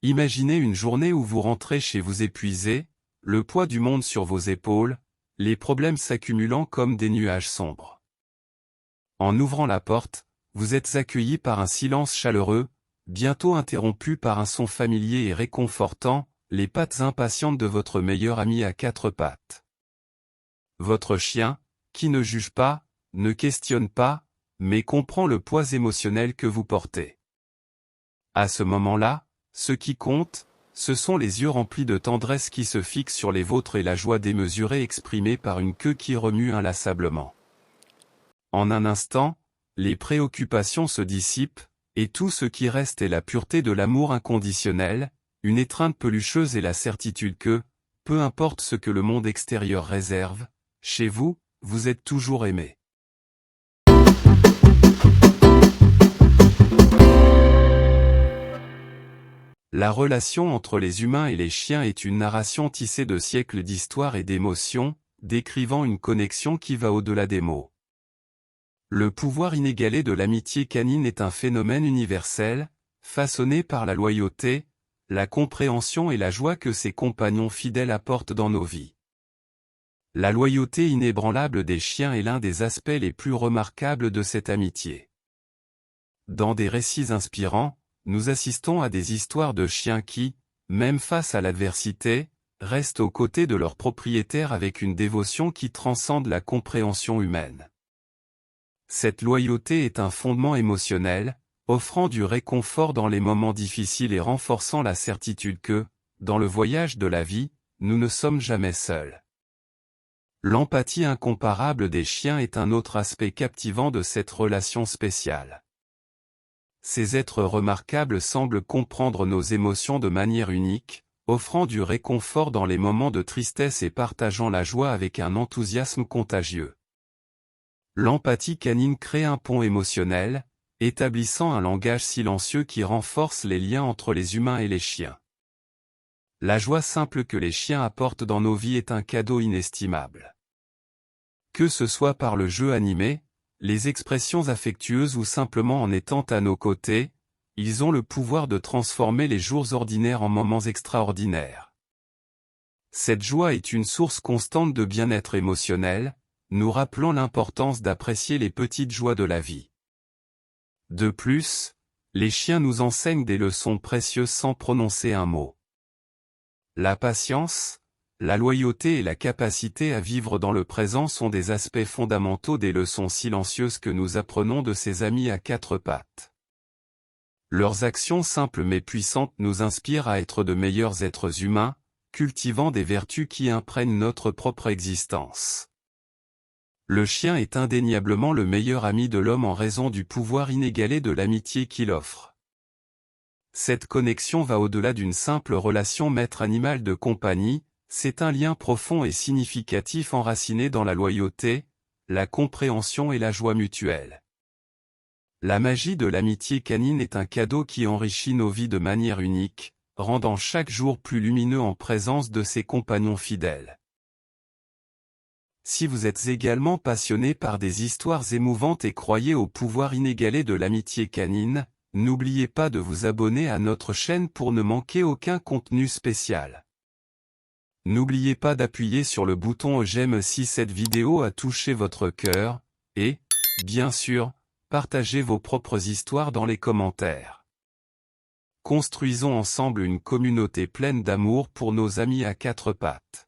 Imaginez une journée où vous rentrez chez vous épuisé, le poids du monde sur vos épaules, les problèmes s'accumulant comme des nuages sombres. En ouvrant la porte, vous êtes accueilli par un silence chaleureux, bientôt interrompu par un son familier et réconfortant, les pattes impatientes de votre meilleur ami à quatre pattes. Votre chien, qui ne juge pas, ne questionne pas, mais comprend le poids émotionnel que vous portez. À ce moment-là, ce qui compte, ce sont les yeux remplis de tendresse qui se fixent sur les vôtres et la joie démesurée exprimée par une queue qui remue inlassablement. En un instant, les préoccupations se dissipent, et tout ce qui reste est la pureté de l'amour inconditionnel, une étreinte pelucheuse et la certitude que, peu importe ce que le monde extérieur réserve, chez vous, vous êtes toujours aimé. La relation entre les humains et les chiens est une narration tissée de siècles d'histoire et d'émotions, décrivant une connexion qui va au-delà des mots. Le pouvoir inégalé de l'amitié canine est un phénomène universel, façonné par la loyauté, la compréhension et la joie que ses compagnons fidèles apportent dans nos vies. La loyauté inébranlable des chiens est l'un des aspects les plus remarquables de cette amitié. Dans des récits inspirants, nous assistons à des histoires de chiens qui, même face à l'adversité, restent aux côtés de leur propriétaire avec une dévotion qui transcende la compréhension humaine. Cette loyauté est un fondement émotionnel, offrant du réconfort dans les moments difficiles et renforçant la certitude que, dans le voyage de la vie, nous ne sommes jamais seuls. L'empathie incomparable des chiens est un autre aspect captivant de cette relation spéciale. Ces êtres remarquables semblent comprendre nos émotions de manière unique, offrant du réconfort dans les moments de tristesse et partageant la joie avec un enthousiasme contagieux. L'empathie canine crée un pont émotionnel, établissant un langage silencieux qui renforce les liens entre les humains et les chiens. La joie simple que les chiens apportent dans nos vies est un cadeau inestimable. Que ce soit par le jeu animé, les expressions affectueuses ou simplement en étant à nos côtés, ils ont le pouvoir de transformer les jours ordinaires en moments extraordinaires. Cette joie est une source constante de bien-être émotionnel, nous rappelant l'importance d'apprécier les petites joies de la vie. De plus, les chiens nous enseignent des leçons précieuses sans prononcer un mot. La patience, la loyauté et la capacité à vivre dans le présent sont des aspects fondamentaux des leçons silencieuses que nous apprenons de ces amis à quatre pattes. Leurs actions simples mais puissantes nous inspirent à être de meilleurs êtres humains, cultivant des vertus qui imprègnent notre propre existence. Le chien est indéniablement le meilleur ami de l'homme en raison du pouvoir inégalé de l'amitié qu'il offre. Cette connexion va au-delà d'une simple relation maître-animal de compagnie, c'est un lien profond et significatif enraciné dans la loyauté, la compréhension et la joie mutuelle. La magie de l'amitié canine est un cadeau qui enrichit nos vies de manière unique, rendant chaque jour plus lumineux en présence de ses compagnons fidèles. Si vous êtes également passionné par des histoires émouvantes et croyez au pouvoir inégalé de l'amitié canine, n'oubliez pas de vous abonner à notre chaîne pour ne manquer aucun contenu spécial. N'oubliez pas d'appuyer sur le bouton j'aime si cette vidéo a touché votre cœur, et, bien sûr, partagez vos propres histoires dans les commentaires. Construisons ensemble une communauté pleine d'amour pour nos amis à quatre pattes.